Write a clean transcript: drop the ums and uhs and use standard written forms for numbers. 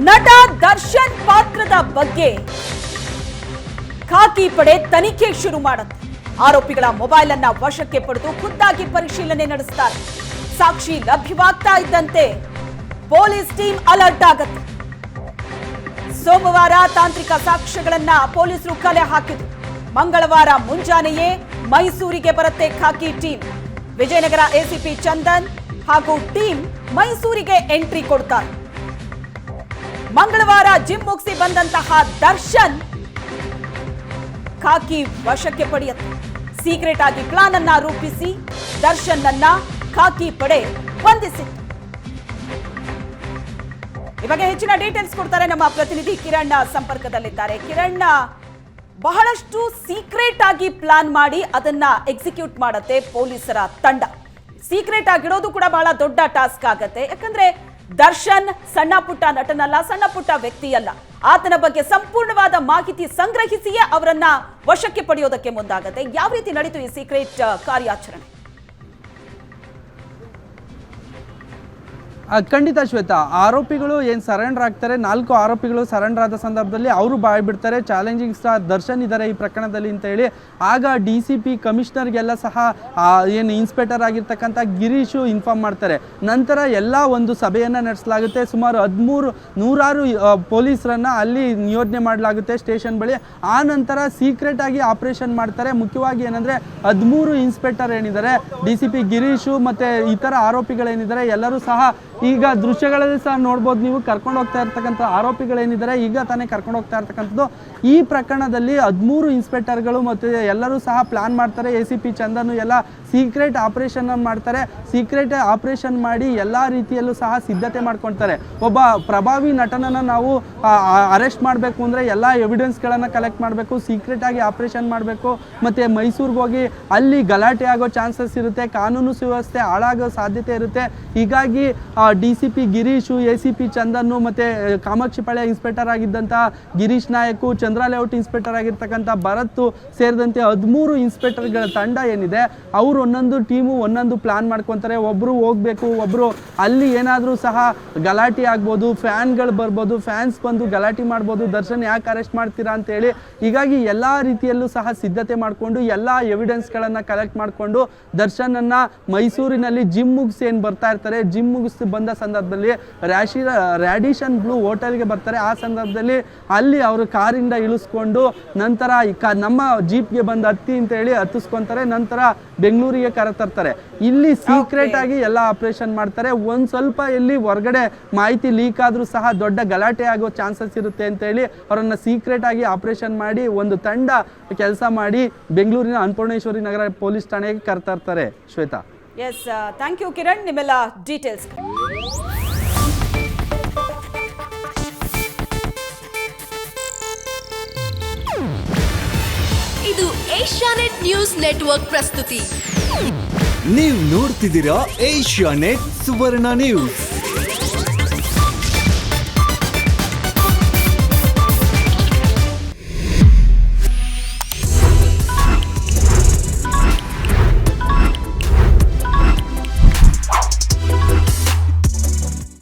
ನಟ ದರ್ಶನ್ ಪಾತ್ರದ ಬಗ್ಗೆ ಖಾಕಿ ಪಡೆ ತನಿಖೆ ಶುರು ಮಾಡುತ್ತೆ. ಆರೋಪಿಗಳ ಮೊಬೈಲ್ ಅನ್ನ ವಶಕ್ಕೆ ಪಡೆದು ಖುದ್ದಾಗಿ ಪರಿಶೀಲನೆ ನಡೆಸುತ್ತಾರೆ. ಸಾಕ್ಷಿ ಲಭ್ಯವಾಗ್ತಾ ಇದ್ದಂತೆ ಪೊಲೀಸ್ ಟೀಮ್ ಅಲರ್ಟ್ ಆಗುತ್ತೆ. ಸೋಮವಾರ ತಾಂತ್ರಿಕ ಸಾಕ್ಷ್ಯಗಳನ್ನ ಪೊಲೀಸರು ಕಲೆ ಹಾಕಿದ್ರು. ಮಂಗಳವಾರ ಮುಂಜಾನೆಯೇ ಮೈಸೂರಿಗೆ ಬರುತ್ತೆ ಖಾಕಿ ಟೀಮ್. ವಿಜಯನಗರ ಎಸಿಪಿ ಚಂದನ್ ಹಾಗೂ ಟೀಮ್ ಮೈಸೂರಿಗೆ ಎಂಟ್ರಿ ಕೊಡ್ತಾರೆ. ಮಂಗಳವಾರ ಜಿಮ್ ಮುಗಿಸಿ ಬಂದಂತಹ ದರ್ಶನ್ ಖಾಕಿ ವಶಕ್ಕೆ ಪಡೆಯುತ್ತೆ. ಸೀಕ್ರೆಟ್ ಆಗಿ ಪ್ಲಾನ್ ಅನ್ನ ರೂಪಿಸಿ ದರ್ಶನ್ ಅನ್ನ ಖಾಕಿ ಪಡೆ ಬಂಧಿಸಿತ್ತು. ಈ ಬಗ್ಗೆ ಹೆಚ್ಚಿನ ಡೀಟೇಲ್ಸ್ ಕೊಡ್ತಾರೆ ನಮ್ಮ ಪ್ರತಿನಿಧಿ ಕಿರಣ್ ಸಂಪರ್ಕದಲ್ಲಿದ್ದಾರೆ. ಕಿರಣ್, ಬಹಳಷ್ಟು ಸೀಕ್ರೆಟ್ ಆಗಿ ಪ್ಲಾನ್ ಮಾಡಿ ಅದನ್ನ ಎಕ್ಸಿಕ್ಯೂಟ್ ಮಾಡುತ್ತೆ ಪೊಲೀಸರ ತಂಡ. ಸೀಕ್ರೆಟ್ ಆಗಿಡೋದು ಕೂಡ ಬಹಳ ದೊಡ್ಡ ಟಾಸ್ಕ್ ಆಗತ್ತೆ. ಯಾಕಂದ್ರೆ ದರ್ಶನ್ ಸಣ್ಣ ಪುಟ್ಟ ನಟನಲ್ಲ, ಸಣ್ಣ ಪುಟ್ಟ ವ್ಯಕ್ತಿಯಲ್ಲ. ಆತನ ಬಗ್ಗೆ ಸಂಪೂರ್ಣವಾದ ಮಾಹಿತಿ ಸಂಗ್ರಹಿಸಿಯೇ ಅವರನ್ನ ವಶಕ್ಕೆ ಪಡೆಯೋದಕ್ಕೆ ಮುಂದಾಗತ್ತೆ. ಯಾವ ರೀತಿ ನಡೀತು ಈ ಸೀಕ್ರೆಟ್ ಕಾರ್ಯಾಚರಣೆ? ಖಂಡಿತ ಶ್ವೇತಾ, ಆರೋಪಿಗಳು ಏನು ಸರೆಂಡರ್ ಆಗ್ತಾರೆ, 4 ಆರೋಪಿಗಳು ಸರೆಂಡರ್ ಆದ ಸಂದರ್ಭದಲ್ಲಿ ಅವರು ಬಾಯ್ ಬಿಡ್ತಾರೆ. ಚಾಲೆಂಜಿಂಗ್ ಸ್ಟಾರ್ ದರ್ಶನ್ ಇದ್ದಾರೆ ಈ ಪ್ರಕರಣದಲ್ಲಿ ಅಂತ ಹೇಳಿ ಆಗ DCP ಕಮಿಷನರ್ಗೆಲ್ಲ ಸಹ ಏನು ಇನ್ಸ್ಪೆಕ್ಟರ್ ಆಗಿರ್ತಕ್ಕಂಥ ಗಿರೀಶು ಇನ್ಫಾರ್ಮ್ ಮಾಡ್ತಾರೆ. ನಂತರ ಎಲ್ಲ ಒಂದು ಸಭೆಯನ್ನು ನಡೆಸಲಾಗುತ್ತೆ. ಸುಮಾರು 100 ಪೊಲೀಸರನ್ನು ಅಲ್ಲಿ ನಿಯೋಜನೆ ಮಾಡಲಾಗುತ್ತೆ ಸ್ಟೇಷನ್ ಬಳಿ. ಆ ನಂತರ ಸೀಕ್ರೆಟ್ ಆಗಿ ಆಪರೇಷನ್ ಮಾಡ್ತಾರೆ. ಮುಖ್ಯವಾಗಿ ಏನಂದರೆ 13 ಇನ್ಸ್ಪೆಕ್ಟರ್ ಏನಿದ್ದಾರೆ, DCP ಗಿರೀಶು ಮತ್ತು ಇತರ ಆರೋಪಿಗಳೇನಿದ್ದಾರೆ ಎಲ್ಲರೂ ಸಹ ಈಗ ದೃಶ್ಯಗಳಲ್ಲಿ ಸಹ ನೋಡ್ಬೋದು ನೀವು. ಕರ್ಕೊಂಡು ಹೋಗ್ತಾ ಇರ್ತಕ್ಕಂಥ ಆರೋಪಿಗಳೇನಿದ್ದಾರೆ ಈಗ ತಾನೇ ಕರ್ಕೊಂಡು ಹೋಗ್ತಾ ಇರ್ತಕ್ಕಂಥದ್ದು. ಈ ಪ್ರಕರಣದಲ್ಲಿ 13 ಇನ್ಸ್ಪೆಕ್ಟರ್ಗಳು ಮತ್ತು ಎಲ್ಲರೂ ಸಹ ಪ್ಲಾನ್ ಮಾಡ್ತಾರೆ. ACP ಚಂದನ್ ಎಲ್ಲ ಸೀಕ್ರೆಟ್ ಆಪರೇಷನ್ ಮಾಡ್ತಾರೆ. ಸೀಕ್ರೆಟ್ ಆಪರೇಷನ್ ಮಾಡಿ ಎಲ್ಲ ರೀತಿಯಲ್ಲೂ ಸಹ ಸಿದ್ಧತೆ ಮಾಡ್ಕೊಳ್ತಾರೆ. ಒಬ್ಬ ಪ್ರಭಾವಿ ನಟನನ್ನು ನಾವು ಅರೆಸ್ಟ್ ಮಾಡಬೇಕು ಅಂದರೆ ಎಲ್ಲ ಎವಿಡೆನ್ಸ್ಗಳನ್ನು ಕಲೆಕ್ಟ್ ಮಾಡಬೇಕು, ಸೀಕ್ರೆಟ್ ಆಗಿ ಆಪರೇಷನ್ ಮಾಡಬೇಕು. ಮತ್ತು ಮೈಸೂರಿಗೆ ಹೋಗಿ ಅಲ್ಲಿ ಗಲಾಟೆ ಆಗೋ ಚಾನ್ಸಸ್ ಇರುತ್ತೆ, ಕಾನೂನು ಸುವ್ಯವಸ್ಥೆ ಹಾಳಾಗೋ ಸಾಧ್ಯತೆ ಇರುತ್ತೆ. ಹೀಗಾಗಿ DCP ಗಿರೀಶು, ACP ಚಂದನ್ನು ಮತ್ತು ಕಾಮಾಕ್ಷಿಪಾಳ್ಯ ಇನ್ಸ್ಪೆಕ್ಟರ್ ಆಗಿದ್ದಂಥ ಗಿರೀಶ್ ನಾಯಕು, ಚಂದ್ರ ಲೇಔಟ್ ಇನ್ಸ್ಪೆಕ್ಟರ್ ಆಗಿರ್ತಕ್ಕಂಥ ಭರತ್ ಸೇರಿದಂತೆ 13 ಇನ್ಸ್ಪೆಕ್ಟರ್ಗಳ ತಂಡ ಏನಿದೆ ಅವರು ಒಂದೊಂದು ಟೀಮು ಒಂದೊಂದು ಪ್ಲಾನ್ ಮಾಡ್ಕೊತಾರೆ. ಒಬ್ಬರು ಹೋಗಬೇಕು, ಒಬ್ಬರು ಅಲ್ಲಿ ಏನಾದರೂ ಸಹ ಗಲಾಟೆ ಆಗ್ಬೋದು, ಫ್ಯಾನ್ಗಳು ಬರ್ಬೋದು, ಫ್ಯಾನ್ಸ್ ಬಂದು ಗಲಾಟೆ ಮಾಡ್ಬೋದು, ದರ್ಶನ್ ಯಾಕೆ ಅರೆಸ್ಟ್ ಮಾಡ್ತೀರಾ ಅಂತೇಳಿ. ಹೀಗಾಗಿ ಎಲ್ಲ ರೀತಿಯಲ್ಲೂ ಸಹ ಸಿದ್ಧತೆ ಮಾಡಿಕೊಂಡು ಎಲ್ಲ ಎವಿಡೆನ್ಸ್ಗಳನ್ನು ಕಲೆಕ್ಟ್ ಮಾಡಿಕೊಂಡು ದರ್ಶನನ್ನು ಮೈಸೂರಿನಲ್ಲಿ ಜಿಮ್ ಮುಗಿಸಿ ಏನು ಬರ್ತಾ ಇರ್ತಾರೆ, ಜಿಮ್ ಮುಗಿಸಿ ಬಂದ ಸಂದರ್ಭದಲ್ಲಿ ರ್ಯಾಡಿಷನ್ ಬ್ಲೂ ಹೋಟೆಲ್ಗೆ ಬರ್ತಾರೆ. ಆ ಸಂದರ್ಭದಲ್ಲಿ ಅಲ್ಲಿ ಅವರು ಕಾರಿಂದ ಇಳಿಸ್ಕೊಂಡು ನಂತರ ನಮ್ಮ ಜೀಪ್ಗೆ ಬಂದು ಹತ್ತಿ ಅಂತ ಹೇಳಿ ಹತ್ತಿಸ್ಕೊಂತಾರೆ. ನಂತರ ಬೆಂಗಳೂರಿಗೆ ಕರೆತರ್ತಾರೆ. ಇಲ್ಲಿ ಸೀಕ್ರೆಟ್ ಆಗಿ ಎಲ್ಲ ಆಪರೇಷನ್ ಮಾಡ್ತಾರೆ. ಒಂದು ಸ್ವಲ್ಪ ಇಲ್ಲಿ ಹೊರಗಡೆ ಮಾಹಿತಿ ಲೀಕ್ ಆದರೂ ಸಹ ದೊಡ್ಡ ಗಲಾಟೆ ಆಗೋ ಚಾನ್ಸಸ್ ಇರುತ್ತೆ ಅಂತ ಹೇಳಿ ಅವರನ್ನು ಸೀಕ್ರೆಟ್ ಆಗಿ ಆಪರೇಷನ್ ಮಾಡಿ ಒಂದು ತಂಡ ಕೆಲಸ ಮಾಡಿ ಬೆಂಗಳೂರಿನ ಅನ್ನಪೂರ್ಣೇಶ್ವರಿ ನಗರ ಪೊಲೀಸ್ ಠಾಣೆಗೆ ಕರೆತರ್ತಾರೆ. Shweta, yes, thank you Kiran, ನಿಮ್ಮೆಲ್ಲ ಡೀಟೇಲ್ಸ್. ಇದು ಏಷ್ಯಾನೆಟ್ ನ್ಯೂಸ್ ನೆಟ್ವರ್ಕ್ ಪ್ರಸ್ತುತಿ. ನೀವು ನೋಡ್ತಿದ್ದೀರಾ ಏಷ್ಯಾನೆಟ್ ಸುವರ್ಣ ನ್ಯೂಸ್.